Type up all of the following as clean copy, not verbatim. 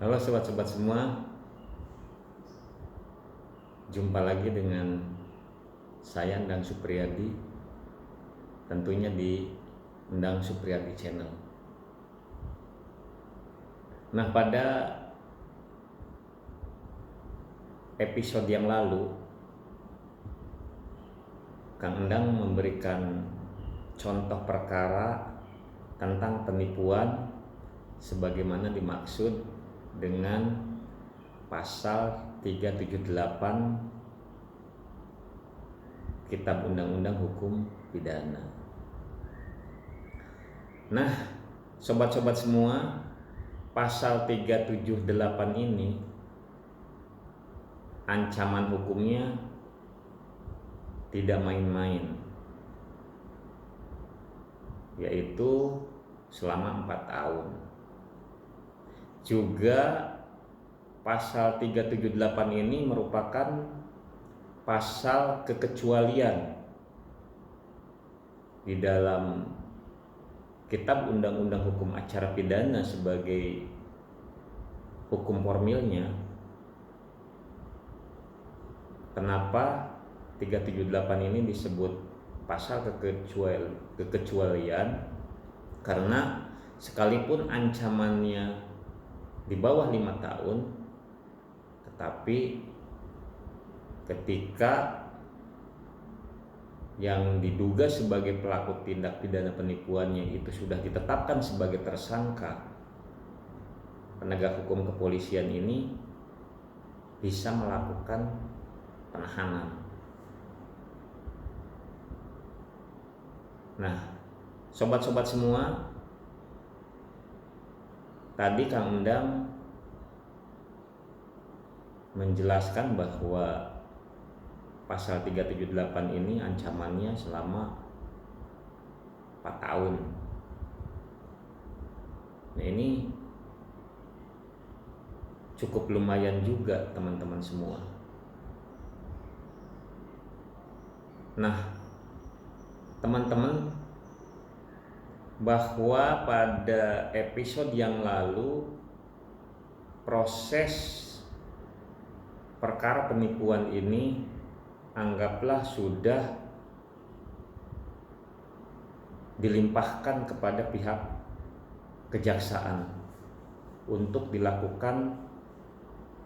Halo sobat-sobat semua, jumpa lagi dengan saya Endang Supriyadi, tentunya di Endang Supriyadi Channel. Nah, pada episode yang lalu, Kang Endang memberikan contoh perkara tentang penipuan sebagaimana dimaksud dengan pasal 378 Kitab Undang-Undang Hukum Pidana. Nah, sobat-sobat semua, pasal 378 ini ancaman hukumnya tidak main-main, yaitu selama 4 tahun. Juga pasal 378 ini merupakan pasal kekecualian di dalam Kitab Undang-Undang Hukum Acara Pidana sebagai hukum formilnya. Kenapa 378 ini disebut pasal kekecualian? Karena sekalipun ancamannya di bawah 5 tahun, tetapi ketika yang diduga sebagai pelaku tindak pidana penipuannya itu sudah ditetapkan sebagai tersangka, penegak hukum kepolisian ini bisa melakukan penahanan. Nah, sobat-sobat semua, tadi Kang Endang menjelaskan bahwa pasal 378 ini ancamannya selama 4 tahun. Nah, ini cukup lumayan juga teman-teman semua. Nah, teman-teman, bahwa pada episode yang lalu proses perkara penipuan ini anggaplah sudah dilimpahkan kepada pihak kejaksaan untuk dilakukan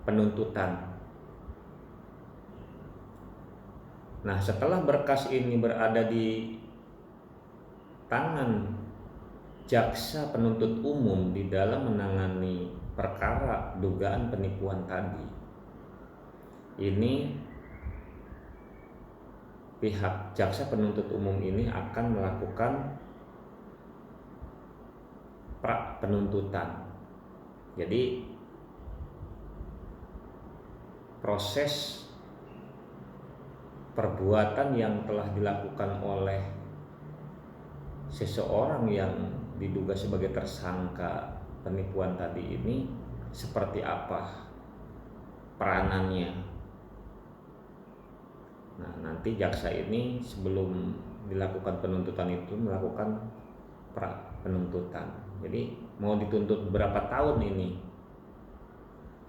penuntutan. Nah, setelah berkas ini berada di tangan jaksa penuntut umum di dalam menangani perkara dugaan penipuan tadi, ini pihak jaksa penuntut umum ini akan melakukan pra penuntutan. Jadi proses perbuatan yang telah dilakukan oleh seseorang yang diduga sebagai tersangka penipuan tadi ini seperti apa peranannya. Nah, nanti jaksa ini sebelum dilakukan penuntutan itu melakukan pra penuntutan. Jadi mau dituntut berapa tahun ini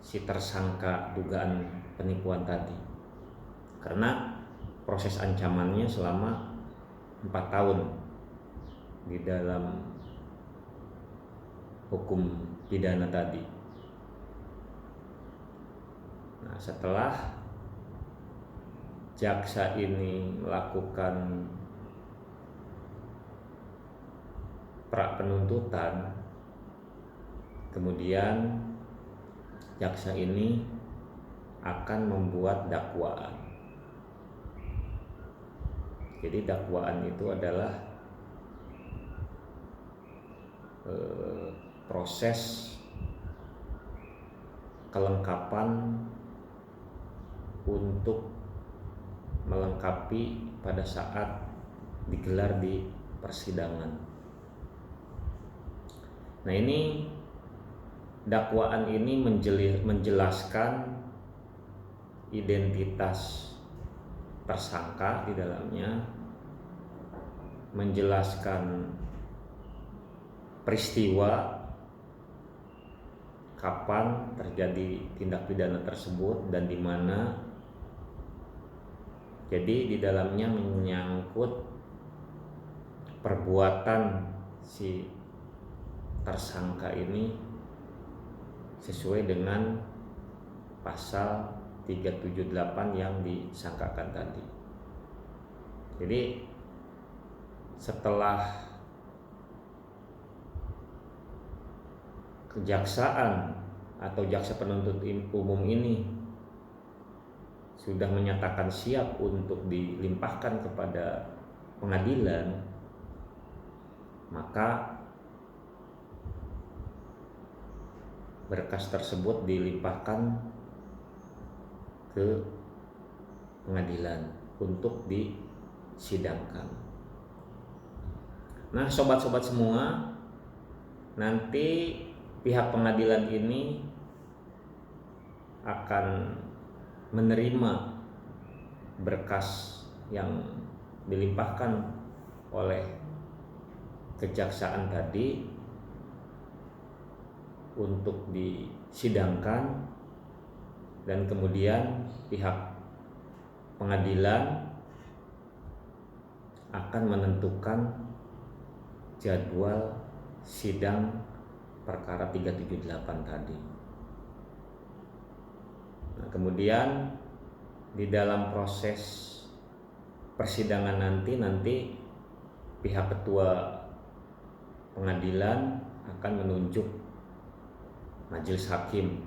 si tersangka dugaan penipuan tadi, karena proses ancamannya selama 4 tahun di dalam hukum pidana tadi. Nah, setelah jaksa ini melakukan pra penuntutan, kemudian jaksa ini akan membuat dakwaan. Jadi dakwaan itu adalah proses kelengkapan untuk melengkapi pada saat digelar di persidangan. Nah, ini dakwaan ini menjelaskan identitas tersangka di dalamnya, menjelaskan peristiwa kapan terjadi tindak pidana tersebut dan di mana. Jadi di dalamnya menyangkut perbuatan si tersangka ini sesuai dengan pasal 378 yang disangkakan tadi. Jadi setelah kejaksaan atau jaksa penuntut umum ini sudah menyatakan siap untuk dilimpahkan kepada pengadilan, maka berkas tersebut dilimpahkan ke pengadilan untuk disidangkan. Nah, sobat-sobat semua, nanti pihak pengadilan ini akan menerima berkas yang dilimpahkan oleh kejaksaan tadi untuk disidangkan, dan kemudian pihak pengadilan akan menentukan jadwal sidang perkara 378 tadi. Nah, kemudian di dalam proses persidangan nanti pihak ketua pengadilan akan menunjuk majelis hakim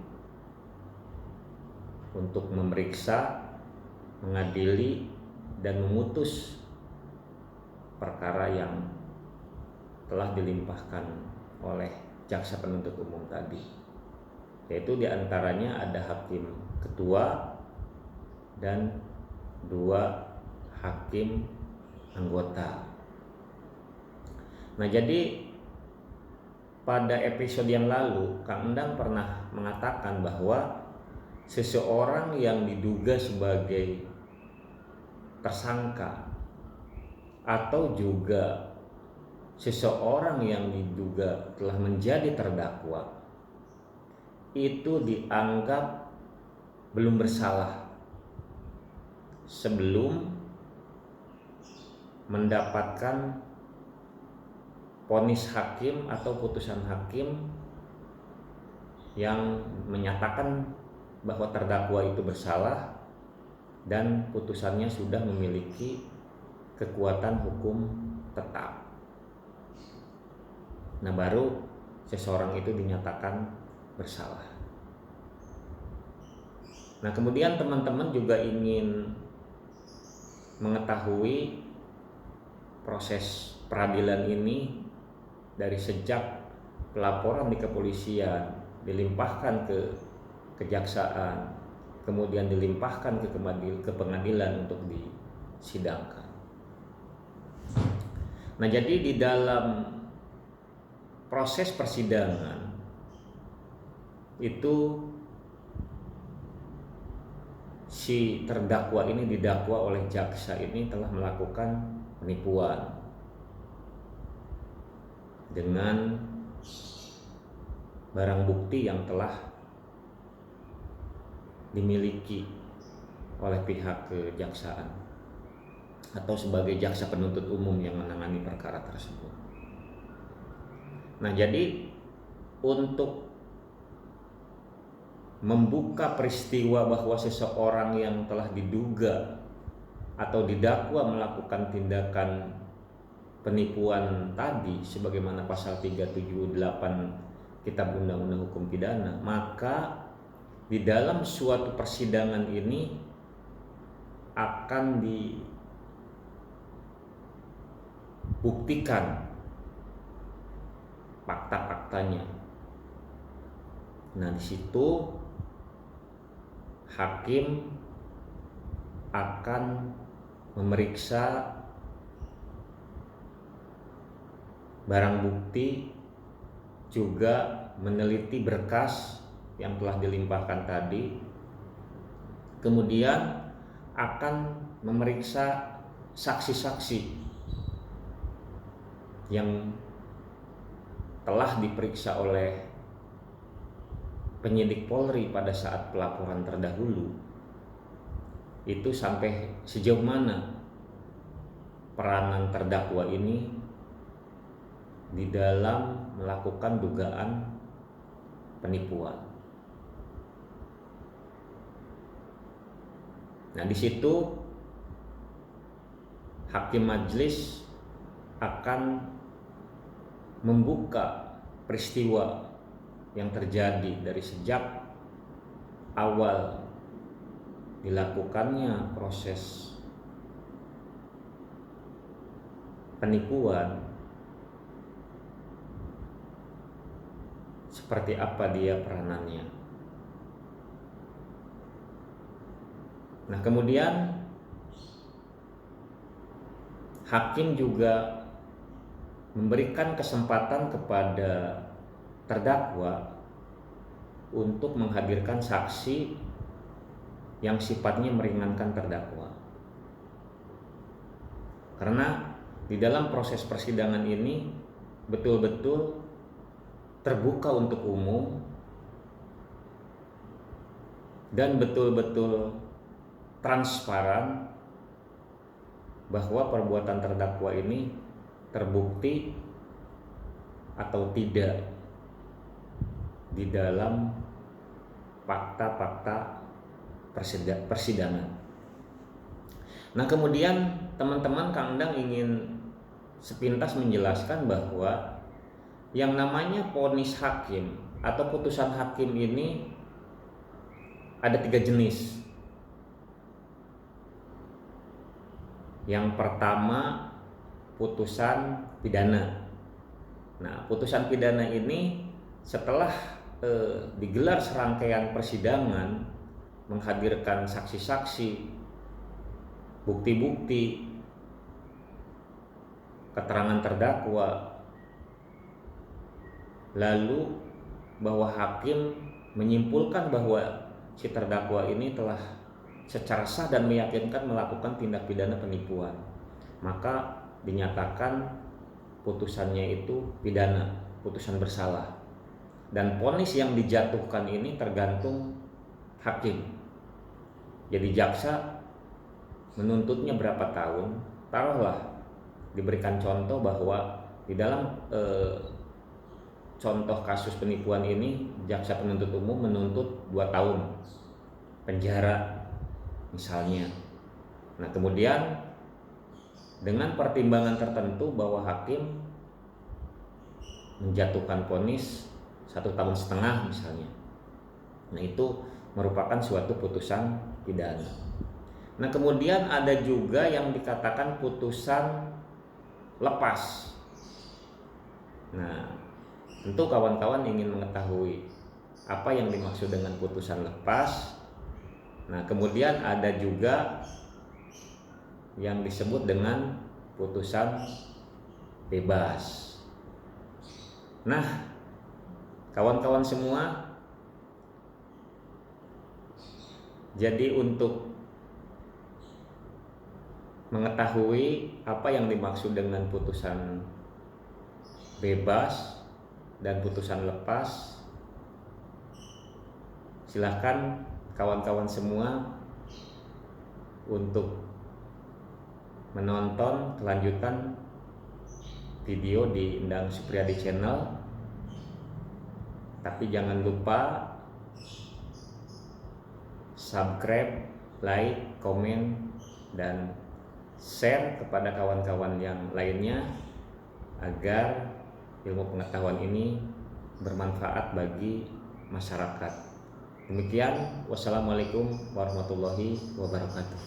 untuk memeriksa, mengadili, dan memutus perkara yang telah dilimpahkan oleh jaksa penuntut umum tadi, yaitu diantaranya ada hakim ketua dan 2 hakim anggota. Nah, jadi pada episode yang lalu Kang Endang pernah mengatakan bahwa seseorang yang diduga sebagai tersangka atau juga seseorang yang diduga telah menjadi terdakwa itu dianggap belum bersalah sebelum mendapatkan vonis hakim atau putusan hakim yang menyatakan bahwa terdakwa itu bersalah dan putusannya sudah memiliki kekuatan hukum tetap. Nah, baru seseorang itu dinyatakan bersalah. Nah, kemudian teman-teman juga ingin mengetahui proses peradilan ini dari sejak pelaporan di kepolisian dilimpahkan ke kejaksaan, kemudian dilimpahkan ke pengadilan untuk disidangkan. Nah, jadi di dalam proses persidangan itu si terdakwa ini didakwa oleh jaksa ini telah melakukan penipuan dengan barang bukti yang telah dimiliki oleh pihak kejaksaan atau sebagai jaksa penuntut umum yang menangani perkara tersebut. Nah, jadi untuk membuka peristiwa bahwa seseorang yang telah diduga atau didakwa melakukan tindakan penipuan tadi sebagaimana pasal 378 Kitab Undang-Undang Hukum Pidana, maka di dalam suatu persidangan ini akan dibuktikan fakta-faktanya. Nah, di situ hakim akan memeriksa barang bukti, juga meneliti berkas yang telah dilimpahkan tadi, kemudian akan memeriksa saksi-saksi yang telah diperiksa oleh penyidik Polri pada saat pelaporan terdahulu itu sampai sejauh mana peranan terdakwa ini di dalam melakukan dugaan penipuan. Nah, di situ hakim majelis akan membuka peristiwa yang terjadi dari sejak awal dilakukannya proses penipuan, seperti apa dia peranannya. Nah, kemudian hakim juga memberikan kesempatan kepada terdakwa untuk menghadirkan saksi yang sifatnya meringankan terdakwa. Karena di dalam proses persidangan ini betul-betul terbuka untuk umum dan betul-betul transparan bahwa perbuatan terdakwa ini terbukti atau tidak di dalam fakta-fakta persidangan. Nah, kemudian teman-teman Kang Endang ingin sepintas menjelaskan bahwa yang namanya vonis hakim atau putusan hakim ini ada 3 jenis. Yang pertama, putusan pidana. Nah, putusan pidana ini setelah digelar serangkaian persidangan, menghadirkan saksi-saksi, bukti-bukti, keterangan terdakwa, lalu bahwa hakim menyimpulkan bahwa si terdakwa ini telah secara sah dan meyakinkan melakukan tindak pidana penipuan, maka dinyatakan putusannya itu pidana, putusan bersalah. Dan vonis yang dijatuhkan ini tergantung hakim. Jadi jaksa menuntutnya berapa tahun, taruhlah diberikan contoh bahwa di dalam contoh kasus penipuan ini jaksa penuntut umum menuntut 2 tahun penjara misalnya. Nah, kemudian dengan pertimbangan tertentu bahwa hakim menjatuhkan vonis 1,5 tahun misalnya, nah itu merupakan suatu putusan pidana. Nah, kemudian ada juga yang dikatakan putusan lepas. Nah, tentu kawan-kawan ingin mengetahui apa yang dimaksud dengan putusan lepas. Nah, kemudian ada juga yang disebut dengan putusan bebas. Nah, kawan-kawan semua, jadi untuk mengetahui apa yang dimaksud dengan putusan bebas dan putusan lepas, silakan kawan-kawan semua untuk menonton kelanjutan video di Endang Supriyadi Channel. Tapi jangan lupa subscribe, like, komen, dan share kepada kawan-kawan yang lainnya agar ilmu pengetahuan ini bermanfaat bagi masyarakat. Demikian, wassalamualaikum warahmatullahi wabarakatuh.